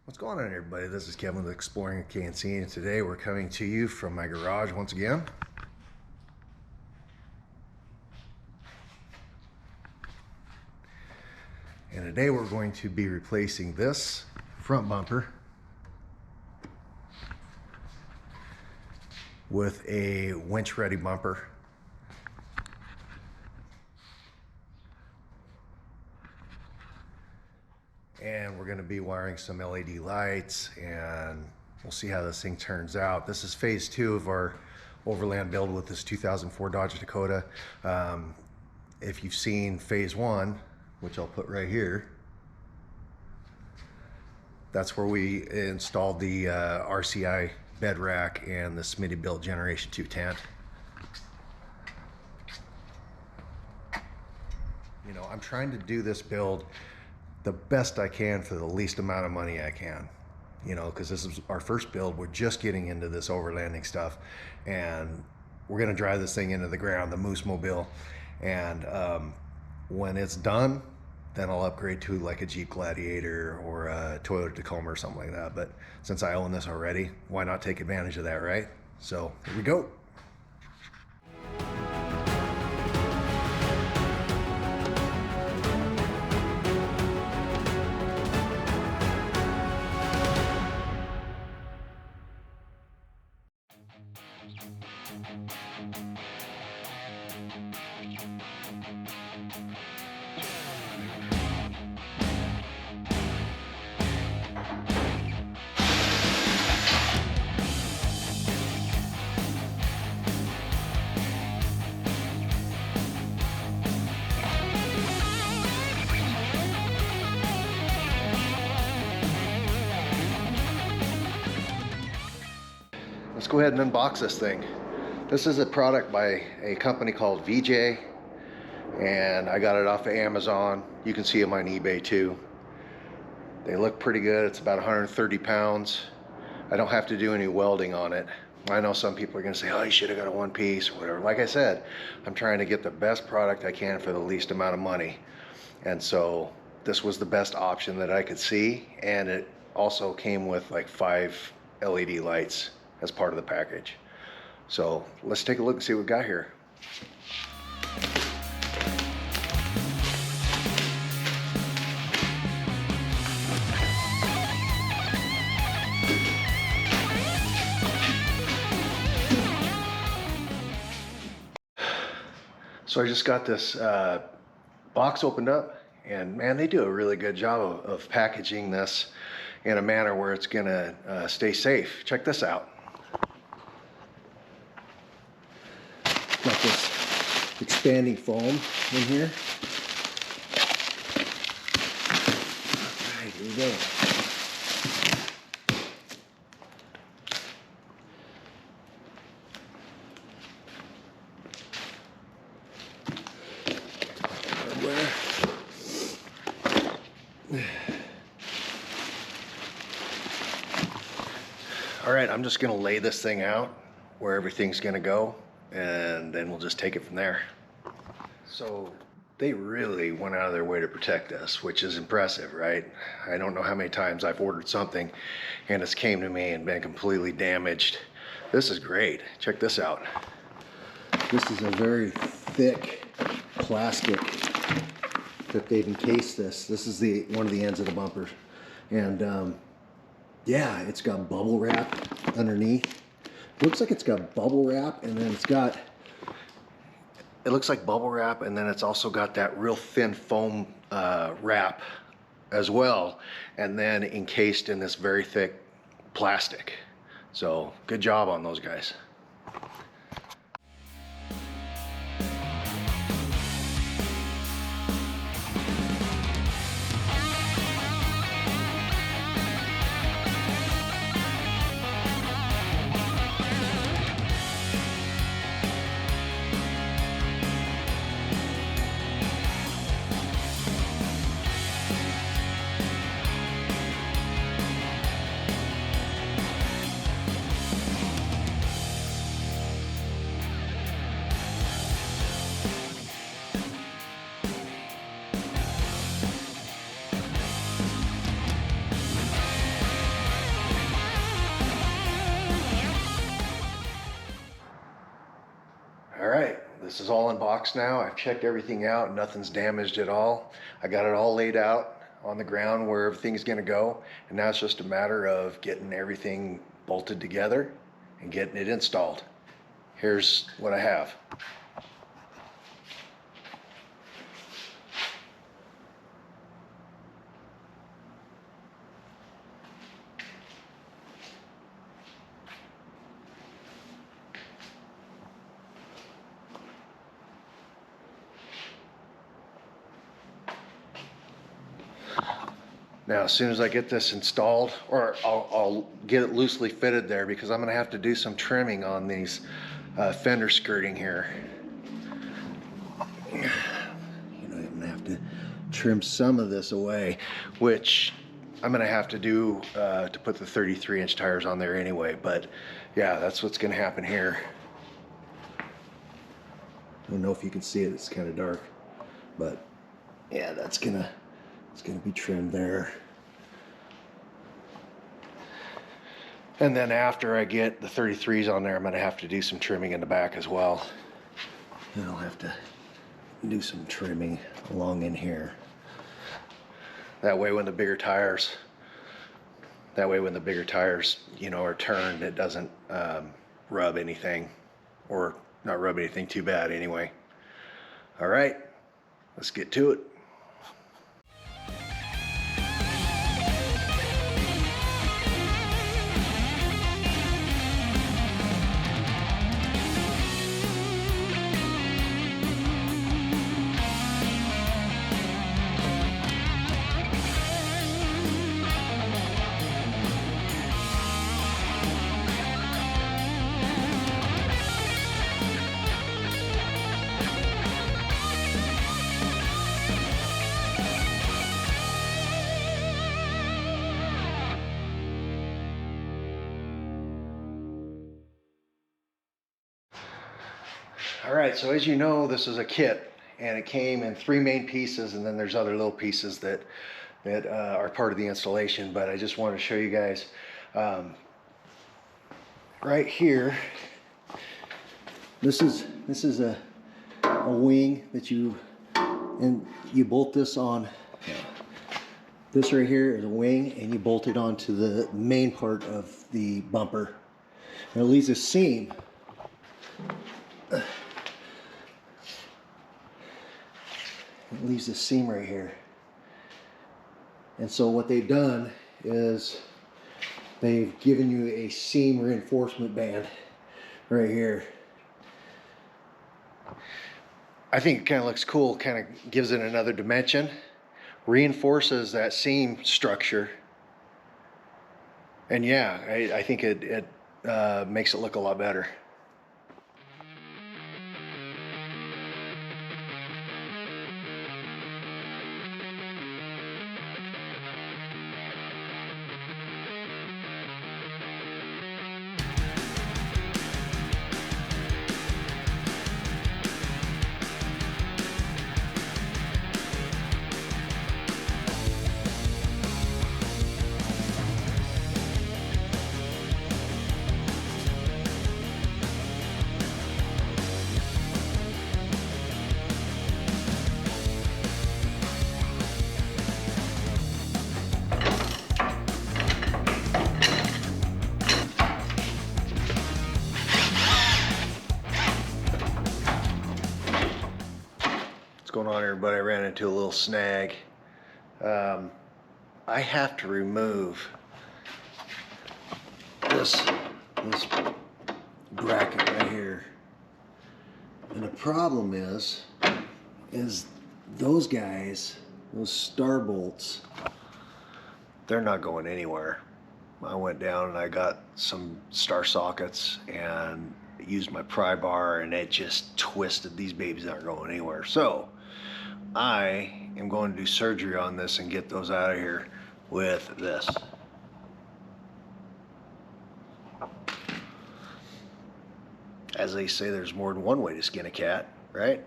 What's going on, everybody? This is Kevin with Exploring KNC, and today we're coming to you from my garage once again. And today we're going to be replacing this front bumper with a winch ready bumper. And we're going to be wiring some LED lights, and we'll see how this thing turns out. This is phase 2 of our Overland build with this 2004 Dodge Dakota. If you've seen phase 1, which I'll put right here, that's where we installed the RCI bed rack and the Smittybilt Generation 2 tent. You know, I'm trying to do this build the best I can for the least amount of money I can, you know, because this is our first build. We're just getting into this overlanding stuff, and we're gonna drive this thing into the ground, the Moose Mobile, and when it's done, then I'll upgrade to like a Jeep Gladiator or a Toyota Tacoma or something like that. But since I own this already, why not take advantage of that, right? So here we go. Let's go ahead and unbox this thing. This is a product by a company called Vijay, and I got it off of Amazon. You can see them on eBay too. They look pretty good. It's about 130 pounds. I don't have to do any welding on it. I know some people are gonna say, oh, you should have got a one piece or whatever. Like I said, I'm trying to get the best product I can for the least amount of money. And so this was the best option that I could see. And it also came with like 5 LED lights as part of the package. So let's take a look and see what we got here. So I just got this box opened up, and man, they do a really good job of packaging this in a manner where it's gonna stay safe. Check this out. Got this expanding foam in here. All right, here we go. All right, I'm just gonna lay this thing out where everything's gonna go, and then we'll just take it from there. So they really went out of their way to protect us, which is impressive, right? I don't know how many times I've ordered something and it's came to me and been completely damaged. This is great. Check this out. This is a very thick plastic that they've encased this. This is one of the ends of the bumper. And yeah, it's got bubble wrap underneath. Looks like it's got bubble wrap, and then it looks like bubble wrap, and then it's also got that real thin foam wrap as well, and then encased in this very thick plastic. So good job on those guys. is all unboxed now. I've checked everything out. Nothing's damaged at all. I got it all laid out on the ground where everything's going to go. And now it's just a matter of getting everything bolted together and getting it installed. Here's what I have. Now, as soon as I get this installed, or I'll get it loosely fitted there, because I'm going to have to do some trimming on these fender skirting here. You know, I'm going to have to trim some of this away, which I'm going to have to do to put the 33-inch tires on there anyway. But yeah, that's what's going to happen here. I don't know if you can see it, it's kind of dark, but yeah, it's gonna be trimmed there. And then after I get the 33s on there, I'm gonna have to do some trimming in the back as well. And I'll have to do some trimming along in here. That way when the bigger tires, you know, are turned, it doesn't rub anything, or not rub anything too bad anyway. All right, let's get to it. Alright, so as you know, this is a kit, and it came in 3 main pieces, and then there's other little pieces that are part of the installation, but I just wanted to show you guys right here. This is a wing that you bolt this on. This right here is a wing, and you bolt it onto the main part of the bumper, and it leaves a seam. It leaves a seam right here. And so what they've done is they've given you a seam reinforcement band right here. I think it kind of looks cool, kind of gives it another dimension, reinforces that seam structure, and yeah, I think it makes it look a lot better. Going on, everybody? I ran into a little snag. I have to remove this bracket right here, and the problem is those guys, those star bolts, they're not going anywhere. I went down and I got some star sockets and used my pry bar, and it just twisted. These babies aren't going anywhere. So I am going to do surgery on this and get those out of here with this. As they say, there's more than one way to skin a cat, right?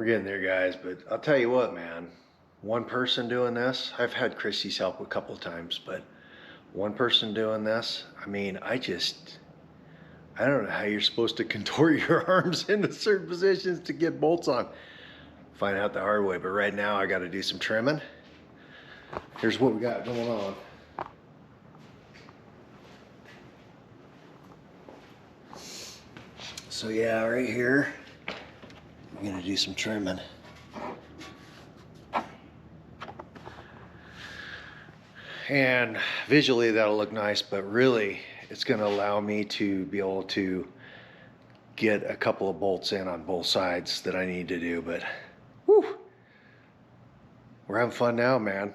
getting there, guys, but I'll tell you what, man. One person doing this, I've had Chrissy's help a couple of times, but one person doing this, I mean, I don't know how you're supposed to contort your arms into certain positions to get bolts on. Find out the hard way, but right now I got to do some trimming. Here's what we got going on. So yeah, right here, I'm gonna do some trimming. And visually that'll look nice, but really it's gonna allow me to be able to get a couple of bolts in on both sides that I need to do, but whew, we're having fun now, man.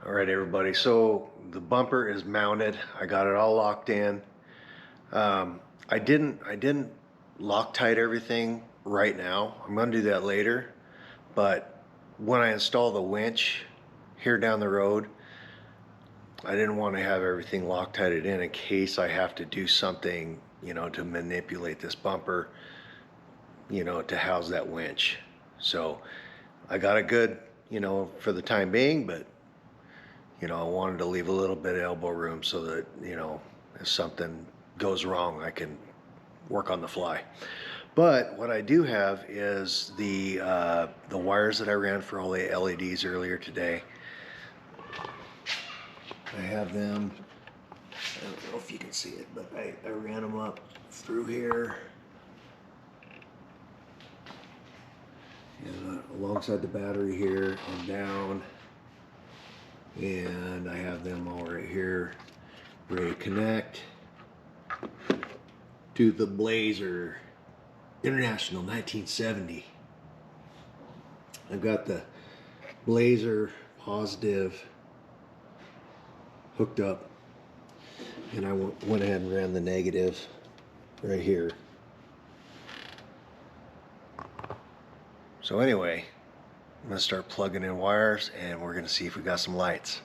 All right, everybody, so the bumper is mounted. I got it all locked in. I didn't Loctite everything right now. I'm gonna do that later, but when I install the winch here down the road, I didn't want to have everything Loctited in case I have to do something, you know, to manipulate this bumper, you know, to house that winch. So I got it good, you know, for the time being, but you know, I wanted to leave a little bit of elbow room so that, you know, if something goes wrong, I can work on the fly. But what I do have is the wires that I ran for all the LEDs earlier today. I have them, I don't know if you can see it, but I ran them up through here. And alongside the battery here and down. And I have them all right here ready to connect to the Blazer International 1970. I've got the Blazer positive hooked up, and I went ahead and ran the negative right here. So anyway, I'm gonna start plugging in wires and we're gonna see if we got some lights.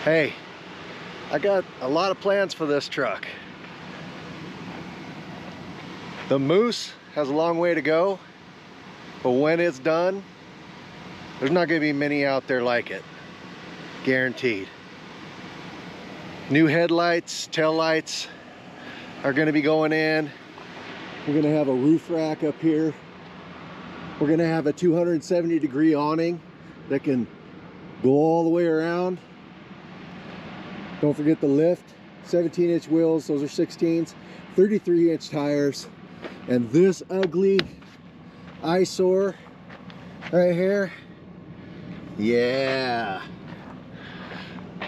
Hey, I got a lot of plans for this truck. The Moose has a long way to go, but when it's done, there's not going to be many out there like it. Guaranteed. New headlights, tail lights are going to be going in. We're going to have a roof rack up here. We're going to have a 270-degree awning that can go all the way around. Don't forget the lift. 17-inch wheels, those are 16s. 33-inch tires. And this ugly eyesore right here, yeah,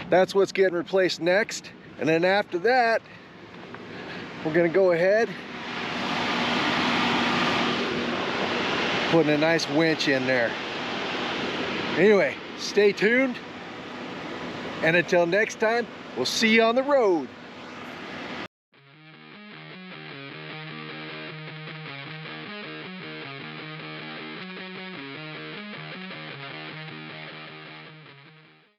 that's what's getting replaced next. And then after that, we're gonna go ahead, putting a nice winch in there. Anyway, stay tuned, and until next time, we'll see you on the road.